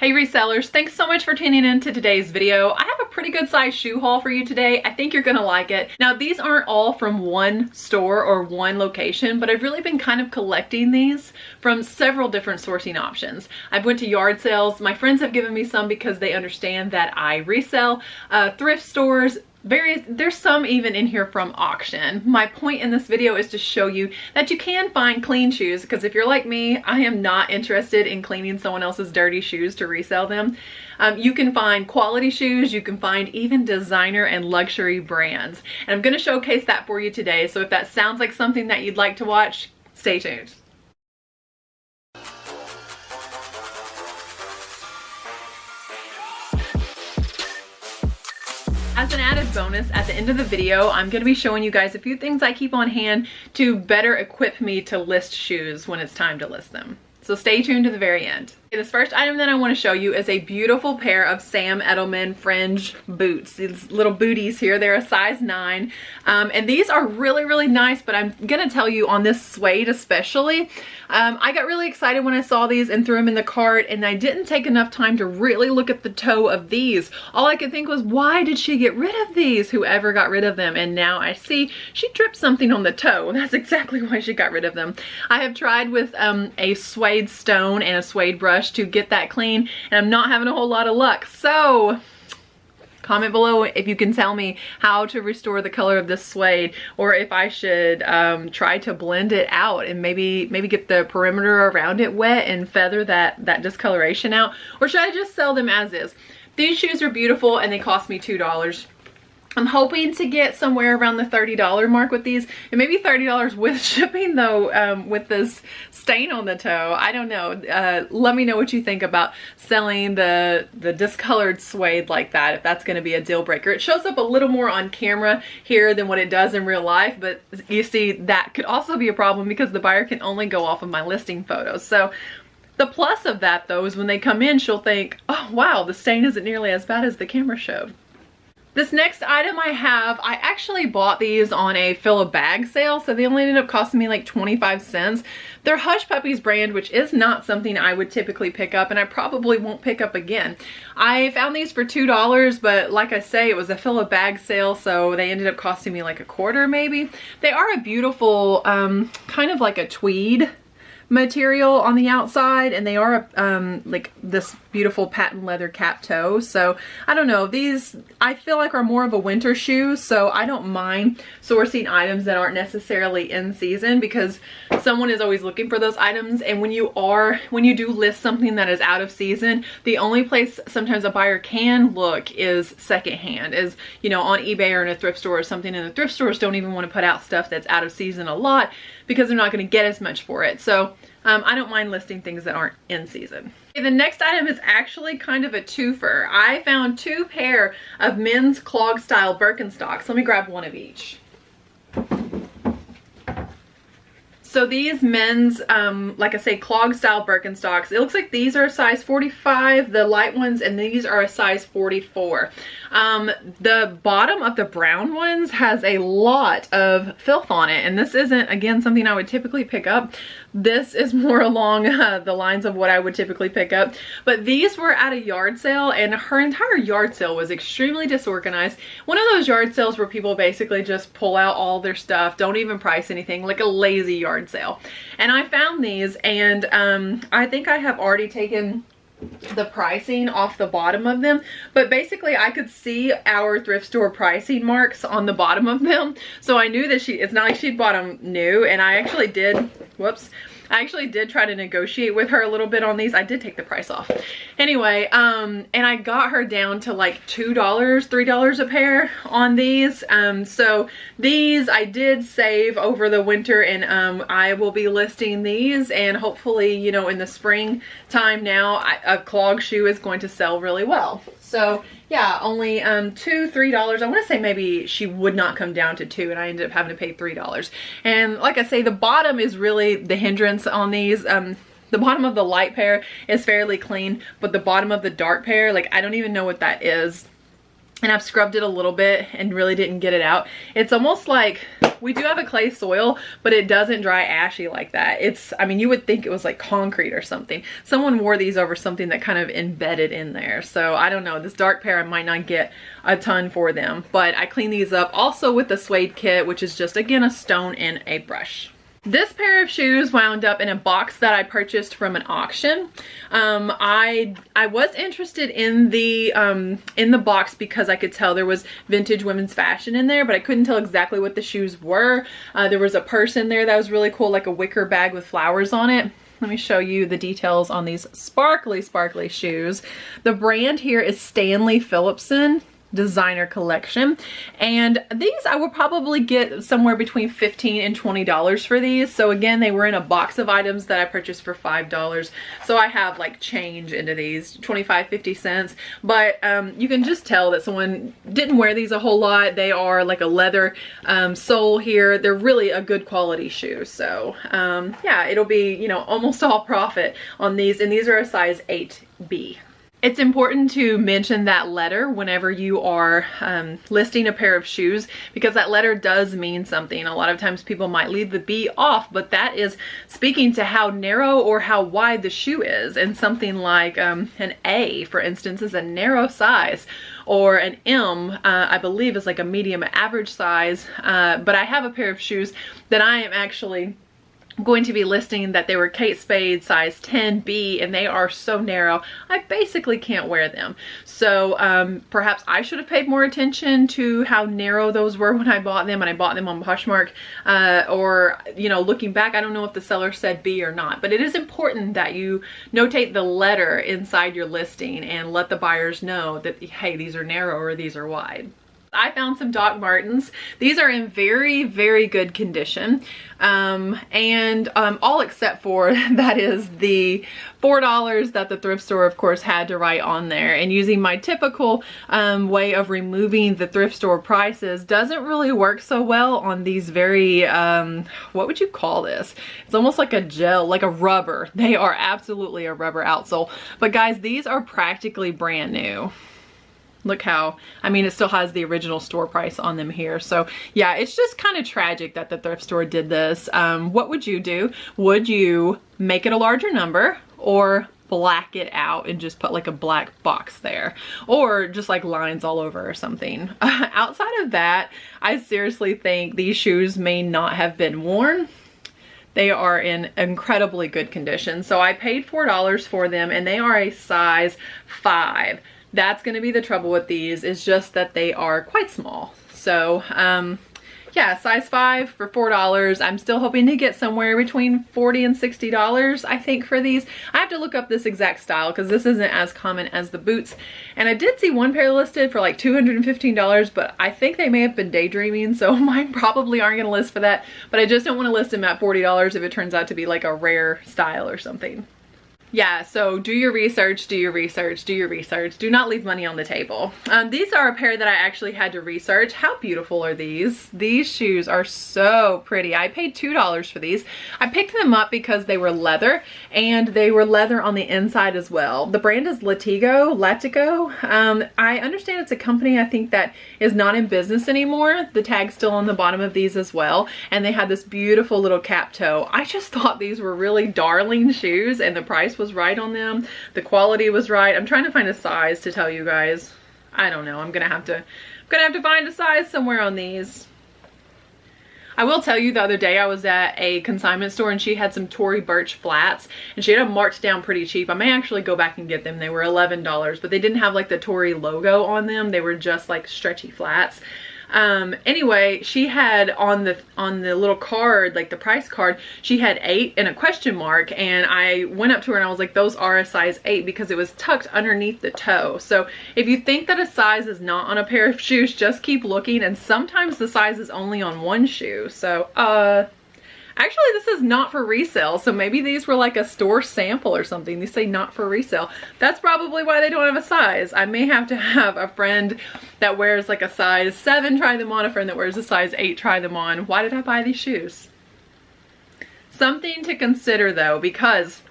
Hey resellers, thanks so much for tuning in to today's video. I have a pretty good sized shoe haul for you today. I think you're gonna like it. Now these aren't all from one store or one location, but I've really been kind of collecting these from several different sourcing options. I've went to yard sales. My friends have given me some because they understand that I resell, thrift stores, there's some even in here from auction. My point in this video is to show you that you can find clean shoes, because if you're like me, I am not interested in cleaning someone else's dirty shoes to resell them. You can find quality shoes, you can find even designer and luxury brands. And I'm going to showcase that for you today. So if that sounds like something that you'd like to watch, stay tuned. As an added bonus, at the end of the video, I'm going to be showing you guys a few things I keep on hand to better equip me to list shoes when it's time to list them. So stay tuned to the very end. Okay, this first item that I want to show you is a beautiful pair of Sam Edelman fringe boots. These little booties here, they're a size 9. And these are really, really nice, but I'm going to tell you on this suede especially, I got really excited when I saw these and threw them in the cart, and I didn't take enough time to really look at the toe of these. All I could think was, why did she get rid of these? Whoever got rid of them. And now I see she dripped something on the toe. That's exactly why she got rid of them. I have tried with a suede stone and a suede brush to get that clean, and I'm not having a whole lot of luck. So comment below if you can tell me how to restore the color of this suede, or if I should try to blend it out and maybe get the perimeter around it wet and feather that discoloration out, or should I just sell them as is? These shoes are beautiful and they cost me $2. I'm hoping to get somewhere around the $30 mark with these, and maybe $30 with shipping though, with this stain on the toe. I don't know. Let me know what you think about selling the discolored suede like that, if that's going to be a deal breaker. It shows up a little more on camera here than what it does in real life, but you see that could also be a problem because the buyer can only go off of my listing photos. So the plus of that though is when they come in, she'll think, oh wow, the stain isn't nearly as bad as the camera showed. This next item I have, I actually bought these on a fill a bag sale, so they only ended up costing me like 25 cents. They're Hush Puppies brand, which is not something I would typically pick up, and I probably won't pick up again. I found these for $2, but like I say, it was a fill a bag sale, so they ended up costing me like a quarter maybe. They are a beautiful, kind of like a tweed material on the outside, and they are like this beautiful patent leather cap toe. So I don't know, these I feel like are more of a winter shoe, so I don't mind sourcing items that aren't necessarily in season, because someone is always looking for those items. And when you do list something that is out of season, the only place sometimes a buyer can look is secondhand, is, you know, on eBay or in a thrift store or something, and the thrift stores don't even want to put out stuff that's out of season a lot because they're not going to get as much for it. So I don't mind listing things that aren't in season. Okay, the next item is actually kind of a twofer. I found 2 pair of men's clog style Birkenstocks. Let me grab one of each. So these men's, like I say, clog style Birkenstocks, it looks like these are a size 45, the light ones, and these are a size 44. The bottom of the brown ones has a lot of filth on it, and this isn't, again, something I would typically pick up. This is more along the lines of what I would typically pick up. But these were at a yard sale, and her entire yard sale was extremely disorganized. One of those yard sales where people basically just pull out all their stuff, don't even price anything, like a lazy yard sale. And I found these, and I think I have already taken the pricing off the bottom of them, but basically I could see our thrift store pricing marks on the bottom of them, so I knew that it's not like she'd bought them new. And I actually did, I actually did try to negotiate with her a little bit on these. I did take the price off. Anyway, and I got her down to like $2, $3 a pair on these. So these I did save over the winter, and I will be listing these, and hopefully, you know, in the spring time now, a clog shoe is going to sell really well. So yeah, only $2, $3. I want to say maybe she would not come down to $2, and I ended up having to pay $3. And like I say, the bottom is really the hindrance on these. The bottom of the light pair is fairly clean, but the bottom of the dark pair, like, I don't even know what that is. and I've scrubbed it a little bit and really didn't get it out. It's almost like, we do have a clay soil, but it doesn't dry ashy like that. It's, I mean, you would think it was like concrete or something. Someone wore these over something that kind of embedded in there. So I don't know, this dark pair I might not get a ton for them, but I cleaned these up also with the suede kit, which is just, again, a stone and a brush. This pair of shoes wound up in a box that I purchased from an auction. I was interested in the box because I could tell there was vintage women's fashion in there, but I couldn't tell exactly what the shoes were. There was a purse in there that was really cool, like a wicker bag with flowers on it. Let me show you the details on these sparkly, sparkly shoes. The brand here is Stanley Phillipson Designer Collection, and these I would probably get somewhere between $15 and $20 for these. So again, they were in a box of items that I purchased for $5, so I have like change into these, 25, 50 cents. But you can just tell that someone didn't wear these a whole lot. They are like a leather sole here. They're really a good quality shoe. So yeah, it'll be, you know, almost all profit on these, and these are a size 8B. It's important to mention that letter whenever you are listing a pair of shoes, because that letter does mean something. A lot of times people might leave the B off, but that is speaking to how narrow or how wide the shoe is. And something like an A, for instance, is a narrow size, or an M, I believe, is like a medium average size. But I have a pair of shoes that I am actually going to be listing that they were Kate Spade size 10B, and they are so narrow I basically can't wear them. So perhaps I should have paid more attention to how narrow those were when I bought them, and I bought them on Poshmark, or, you know, looking back, I don't know if the seller said B or not, but it is important that you notate the letter inside your listing and let the buyers know that, hey, these are narrow or these are wide. I found some Doc Martens. These are in very, very good condition. All except for that is the $4 that the thrift store, of course, had to write on there. And using my typical way of removing the thrift store prices doesn't really work so well on these very, what would you call this? It's almost like a gel, like a rubber. They are absolutely a rubber outsole. But guys, these are practically brand new. Look how, I mean, it still has the original store price on them here. So yeah, it's just kind of tragic that the thrift store did this. What would you do? Would you make it a larger number, or black it out and just put like a black box there, or just like lines all over or something? Outside of that, I seriously think these shoes may not have been worn. They are in incredibly good condition. So I paid $4 for them, and they are a size 5. That's going to be the trouble with these, is just that they are quite small. So yeah, size 5 for $4. I'm still hoping to get somewhere between $40 and $60, I think, for these. I have to look up this exact style because this isn't as common as the boots. And I did see one pair listed for like $215, but I think they may have been daydreaming, so mine probably aren't going to list for that. But I just don't want to list them at $40 if it turns out to be like a rare style or something. Yeah, so do your research, do your research, do your research. Do not leave money on the table. These are a pair that I actually had to research. How beautiful are these? These shoes are so pretty. I paid $2 for these. I picked them up because they were leather, and they were leather on the inside as well. The brand is Latigo. I understand it's a company, I think, that is not in business anymore. The tag's still on the bottom of these as well, and they had this beautiful little cap toe. I just thought these were really darling shoes, and the price was right on them. The quality was right. I'm trying to find a size to tell you guys. I don't know. I'm gonna have to find a size somewhere on these. I will tell you, the other day I was at a consignment store, and she had some Tory Burch flats, and she had them marked down pretty cheap. I may actually go back and get them. They were $11, but they didn't have like the Tory logo on them. They were just like stretchy flats. Anyway, she had on the little card, like the price card, she had 8 and a question mark, and I went up to her and I was like, those are a size 8, because it was tucked underneath the toe. So if you think that a size is not on a pair of shoes, just keep looking, and sometimes the size is only on one shoe. So actually, this is not for resale, so maybe these were like a store sample or something. They say not for resale. That's probably why they don't have a size. I may have to have a friend that wears like a size 7 try them on, a friend that wears a size 8 try them on. Why did I buy these shoes? Something to consider though, because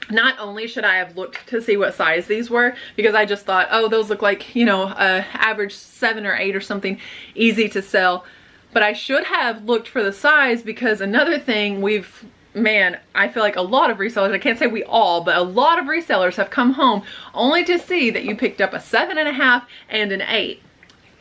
not only should I have looked to see what size these were, because I just thought, oh, those look like, you know, average 7 or 8 or something, easy to sell, but I should have looked for the size, because another thing man, I feel like a lot of resellers, I can't say we all, but a lot of resellers have come home only to see that you picked up a 7.5 and an 8.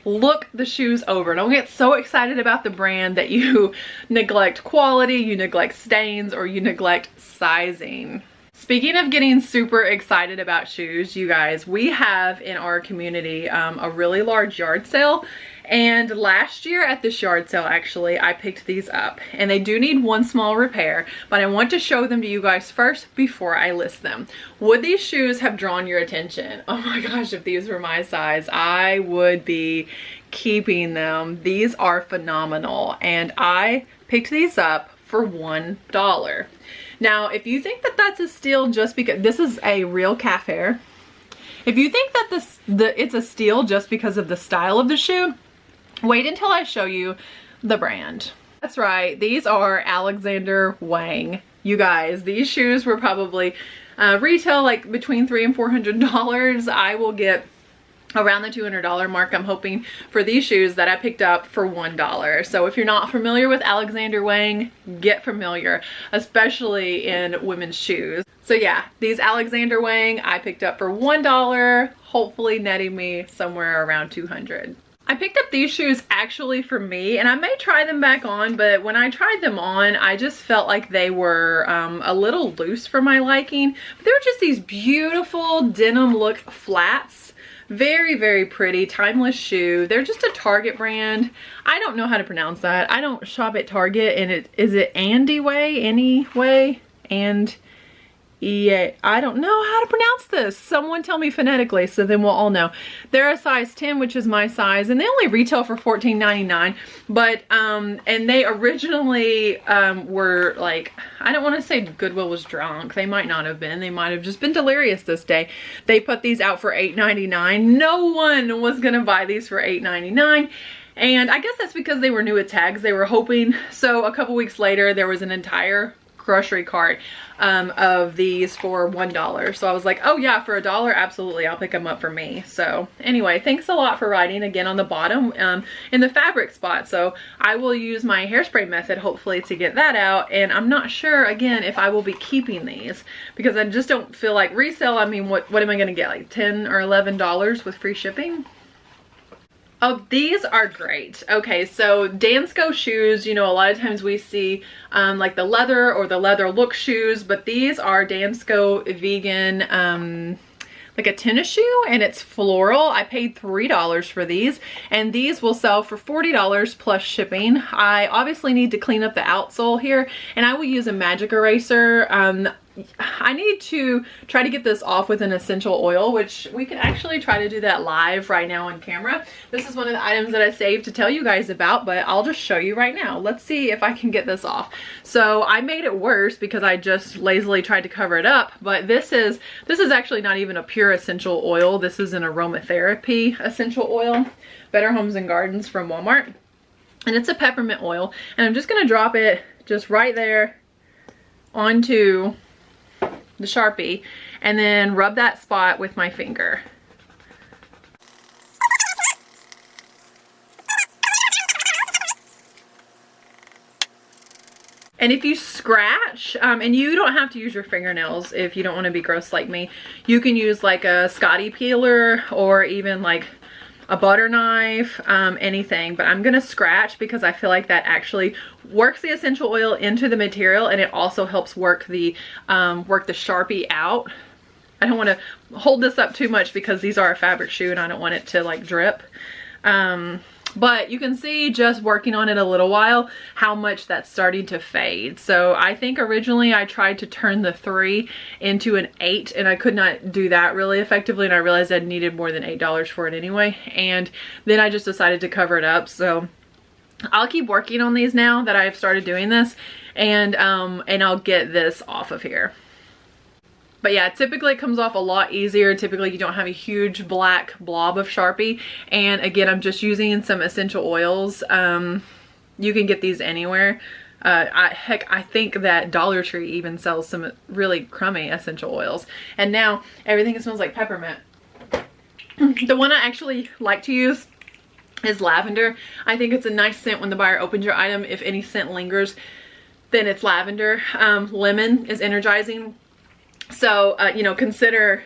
Look the shoes over. Don't get so excited about the brand that you neglect quality, you neglect stains, or you neglect sizing. Speaking of getting super excited about shoes, you guys, we have in our community a really large yard sale. And last year at this yard sale, actually, I picked these up, and they do need one small repair, but I want to show them to you guys first before I list them. Would these shoes have drawn your attention? Oh my gosh, if these were my size, I would be keeping them. These are phenomenal, and I picked these up for $1. Now, if you think that that's a steal just because this is a real calf hair, if you think that it's a steal just because of the style of the shoe, wait until I show you the brand. That's right, these are Alexander Wang. You guys, these shoes were probably retail like between $300 and $400. I will get around the $200 mark, I'm hoping, for these shoes that I picked up for $1. So if you're not familiar with Alexander Wang, get familiar, especially in women's shoes. So yeah, these Alexander Wang I picked up for $1, hopefully netting me somewhere around $200. I picked up these shoes actually for me, and I may try them back on, but when I tried them on, I just felt like they were a little loose for my liking. But they were just these beautiful denim look flats. Very, very pretty, timeless shoe. They're just a Target brand. I don't know how to pronounce that. I don't shop at Target, and is it Anyway? And yeah, I don't know how to pronounce this. Someone tell me phonetically, so then we'll all know. They're a size 10, which is my size, and they only retail for $14.99. But and they originally were like, I don't want to say Goodwill was drunk. They might not have been. They might have just been delirious this day. They put these out for $8.99. No one was gonna buy these for $8.99. And I guess that's because they were new with tags. They were hoping. So a couple weeks later, there was an entire grocery cart of these for $1. So I was like, oh yeah, for $1, absolutely, I'll pick them up for me. So anyway, thanks a lot for writing again on the bottom in the fabric spot. So I will use my hairspray method hopefully to get that out, and I'm not sure again if I will be keeping these, because I just don't feel like resale. I mean, what am I gonna get, like $10 or $11 with free shipping? Oh, these are great. Okay, so Dansko shoes, you know, a lot of times we see like the leather or the leather look shoes, but these are Dansko vegan, like a tennis shoe, and it's floral. I paid $3 for these, and these will sell for $40 plus shipping. I obviously need to clean up the outsole here, and I will use a magic eraser. I need to try to get this off with an essential oil, which we can actually try to do that live right now on camera. This is one of the items that I saved to tell you guys about, but I'll just show you right now. Let's see if I can get this off. So I made it worse because I just lazily tried to cover it up, but this is actually not even a pure essential oil. This is an aromatherapy essential oil, Better Homes and Gardens from Walmart. And it's a peppermint oil, and I'm just gonna drop it just right there onto the Sharpie, and then rub that spot with my finger. And if you scratch, and you don't have to use your fingernails if you don't want to be gross like me, you can use like a Scotty peeler or even like a butter knife, anything, but I'm gonna scratch because I feel like that actually works the essential oil into the material, and it also helps work the Sharpie out. I don't want to hold this up too much because these are a fabric shoe and I don't want it to like drip. But you can see just working on it a little while how much that's starting to fade. So I think originally I tried to turn the 3 into an 8, and I could not do that really effectively, and I realized I needed more than $8 for it anyway, and then I just decided to cover it up. So I'll keep working on these now that I've started doing this, and I'll get this off of here. But yeah, typically it comes off a lot easier. Typically you don't have a huge black blob of Sharpie. And again, I'm just using some essential oils. You can get these anywhere. Heck, I think that Dollar Tree even sells some really crummy essential oils. And now everything smells like peppermint. The one I actually like to use is lavender. I think it's a nice scent when the buyer opens your item. If any scent lingers, then it's lavender. Lemon is energizing. So, you know, consider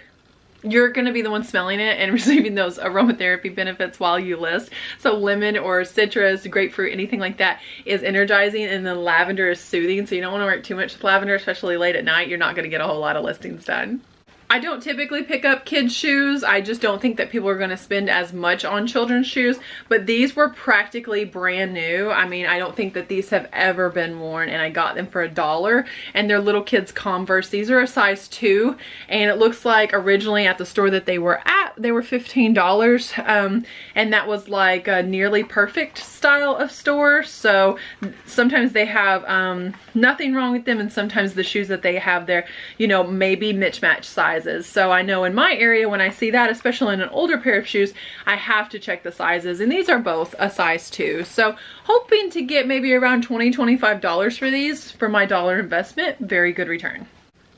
you're going to be the one smelling it and receiving those aromatherapy benefits while you list. So lemon or citrus, grapefruit, anything like that is energizing, and then lavender is soothing. So you don't want to work too much with lavender, especially late at night. You're not going to get a whole lot of listings done. I don't typically pick up kids' shoes. I just don't think that people are going to spend as much on children's shoes, but these were practically brand new. I mean, I don't think that these have ever been worn, and I got them for $1, and they're little kids' Converse. These are a size 2, and it looks like originally at the store that they were at, they were $15, and that was like a nearly perfect style of store. So sometimes they have nothing wrong with them, and sometimes the shoes that they have there, you know, maybe mismatched sizes. So I know in my area, when I see that, especially in an older pair of shoes, I have to check the sizes, and these are both a size 2. So hoping to get maybe around $20, $25 for these for my dollar investment. Very good return.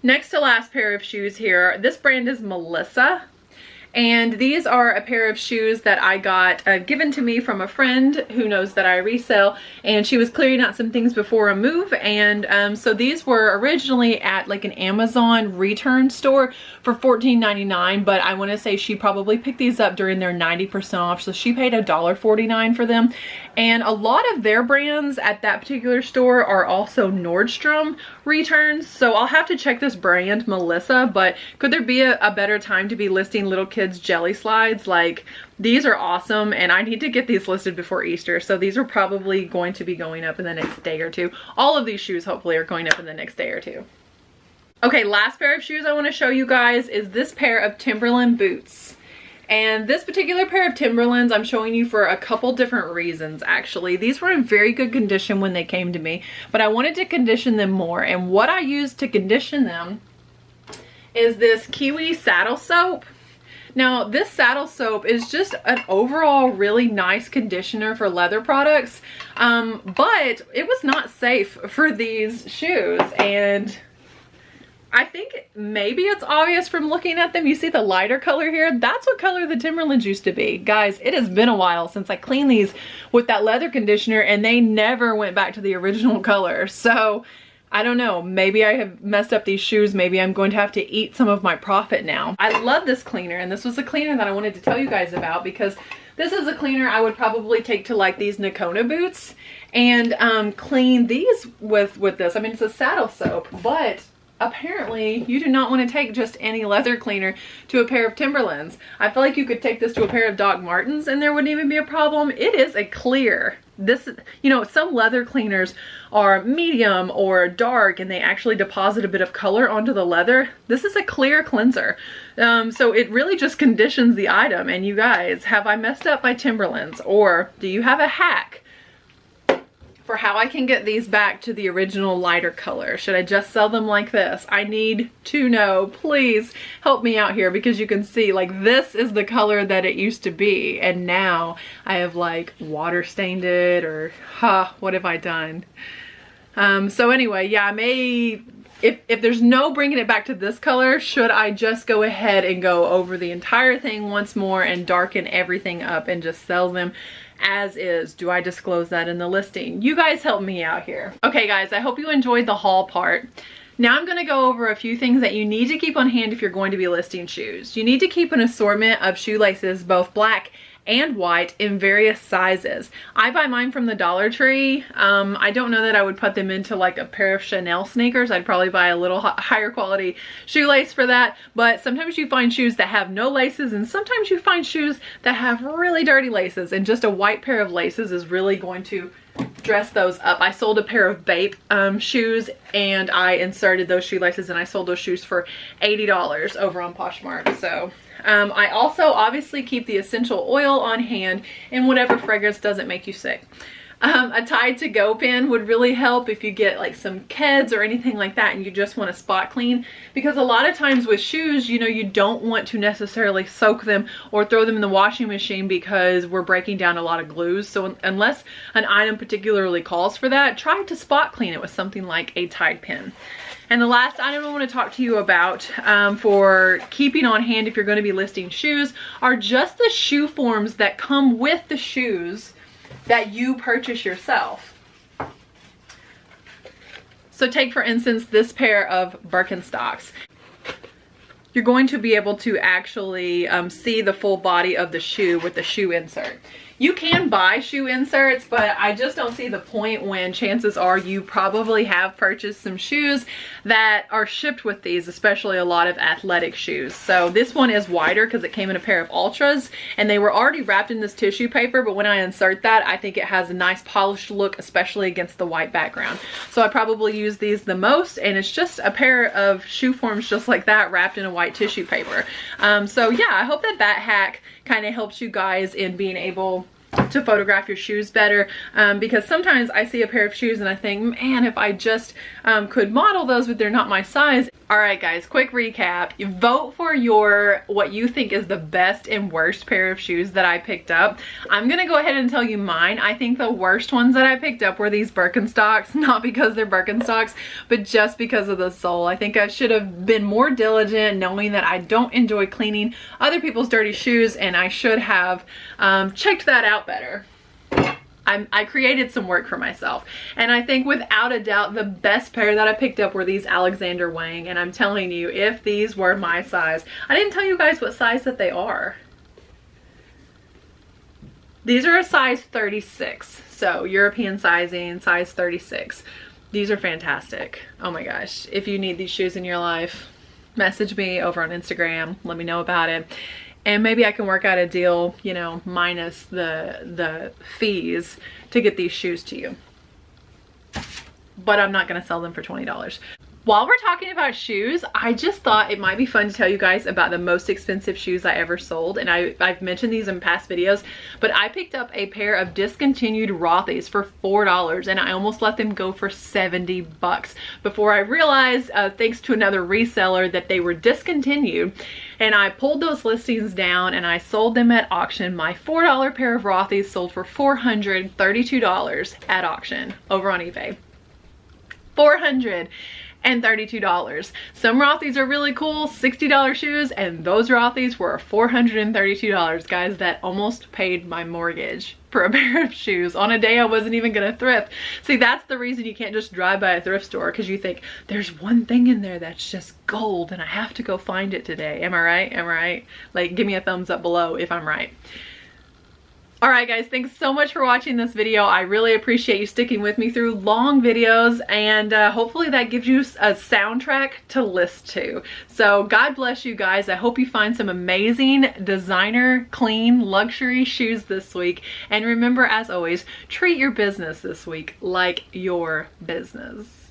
Next to last pair of shoes here, this brand is Melissa. And these are a pair of shoes that I got given to me from a friend who knows that I resell, and she was clearing out some things before a move. And so these were originally at like an Amazon return store for $14.99, but I want to say she probably picked these up during their 90% off, so she paid $1.49 for them. And a lot of their brands at that particular store are also Nordstrom returns, so I'll have to check this brand, Melissa. But could there be a better time to be listing little kids jelly slides? Like, these are awesome, and I need to get these listed before Easter, so these are probably going to be going up in the next day or two. All of these shoes hopefully are going up in the next day or two. Okay, last pair of shoes I want to show you guys is this pair of Timberland boots. And this particular pair of Timberlands I'm showing you for a couple different reasons, actually. These were in very good condition when they came to me, but I wanted to condition them more. And what I used to condition them is this Kiwi saddle soap. Now, this saddle soap is just an overall really nice conditioner for leather products, but it was not safe for these shoes. And I think maybe it's obvious from looking at them. You see the lighter color here? That's what color the Timberlands used to be. Guys, it has been a while since I cleaned these with that leather conditioner, and they never went back to the original color. So I don't know, maybe I have messed up these shoes. Maybe I'm going to have to eat some of my profit now. I love this cleaner, and this was a cleaner that I wanted to tell you guys about, because this is a cleaner I would probably take to like these Nakona boots and clean these with this. I mean, it's a saddle soap, but apparently you do not want to take just any leather cleaner to a pair of Timberlands. I feel like you could take this to a pair of Doc Martens and there wouldn't even be a problem. It is a clear. This, you know, some leather cleaners are medium or dark and they actually deposit a bit of color onto the leather. This is a clear cleanser. So it really just conditions the item. And you guys, have I messed up my Timberlands, or do you have a hack for how I can get these back to the original lighter color? Should I just sell them like this? I need to know. Please help me out here, because you can see, like, this is the color that it used to be, and now I have like water stained it, or what have I done? So anyway, yeah, I may, if there's no bringing it back to this color, should I just go ahead and go over the entire thing once more and darken everything up and just sell them as is? Do I disclose that in the listing? You guys help me out here. Okay guys, I hope you enjoyed the haul part. Now I'm going to go over a few things that you need to keep on hand if you're going to be listing shoes. You need to keep an assortment of shoelaces, both black and white, in various sizes. I buy mine from the Dollar Tree. I don't know that I would put them into like a pair of Chanel sneakers. I'd probably buy a little higher quality shoelace for that. But sometimes you find shoes that have no laces, and sometimes you find shoes that have really dirty laces, and just a white pair of laces is really going to dress those up. I sold a pair of Bape shoes, and I inserted those shoelaces, and I sold those shoes for $80 over on Poshmark. So I also obviously keep the essential oil on hand, and whatever fragrance doesn't make you sick. A Tide to Go pen would really help if you get like some Keds or anything like that and you just want to spot clean, because a lot of times with shoes, you know, you don't want to necessarily soak them or throw them in the washing machine because we're breaking down a lot of glues. So unless an item particularly calls for that, try to spot clean it with something like a Tide pen. And the last item I want to talk to you about for keeping on hand if you're going to be listing shoes are just the shoe forms that come with the shoes that you purchase yourself. So take for instance this pair of Birkenstocks. You're going to be able to actually see the full body of the shoe with the shoe insert. You can buy shoe inserts, but I just don't see the point when chances are you probably have purchased some shoes that are shipped with these, especially a lot of athletic shoes. So this one is wider because it came in a pair of Ultras and they were already wrapped in this tissue paper, but when I insert that, I think it has a nice polished look, especially against the white background. So I probably use these the most, and it's just a pair of shoe forms just like that wrapped in a white tissue paper. So yeah, I hope that that hack kind of helps you guys in being able to photograph your shoes better, because sometimes I see a pair of shoes and I think, man, if I just could model those, but they're not my size. All right guys, quick recap. You vote for what you think is the best and worst pair of shoes that I picked up. I'm gonna go ahead and tell you mine. I think the worst ones that I picked up were these Birkenstocks, not because they're Birkenstocks, but just because of the sole. I think I should have been more diligent, knowing that I don't enjoy cleaning other people's dirty shoes, and I should have checked that out better. I created some work for myself, and I think without a doubt the best pair that I picked up were these Alexander Wang, and I'm telling you, if these were my size, I didn't tell you guys what size that they are. These are a size 36, so European sizing, size 36. These are fantastic. Oh my gosh, if you need these shoes in your life, message me over on Instagram, let me know about it. And maybe I can work out a deal, you know, minus the fees to get these shoes to you. But I'm not gonna sell them for $20. While we're talking about shoes, I just thought it might be fun to tell you guys about the most expensive shoes I ever sold. And I've mentioned these in past videos, but I picked up a pair of discontinued Rothy's for $4, and I almost let them go for 70 bucks before I realized, thanks to another reseller, that they were discontinued. And I pulled those listings down and I sold them at auction. My $4 pair of Rothy's sold for $432 at auction over on eBay. $432. Some Rothy's are really cool, $60 shoes, and those Rothy's were $432. Guys, that almost paid my mortgage for a pair of shoes on a day I wasn't even gonna thrift. See, that's the reason you can't just drive by a thrift store, because you think there's one thing in there that's just gold and I have to go find it today. Am I right? Am I right? Like, give me a thumbs up below if I'm right. All right guys, thanks so much for watching this video. I really appreciate you sticking with me through long videos, and hopefully that gives you a soundtrack to list to. So God bless you guys. I hope you find some amazing designer, clean, luxury shoes this week. And remember, as always, treat your business this week like your business.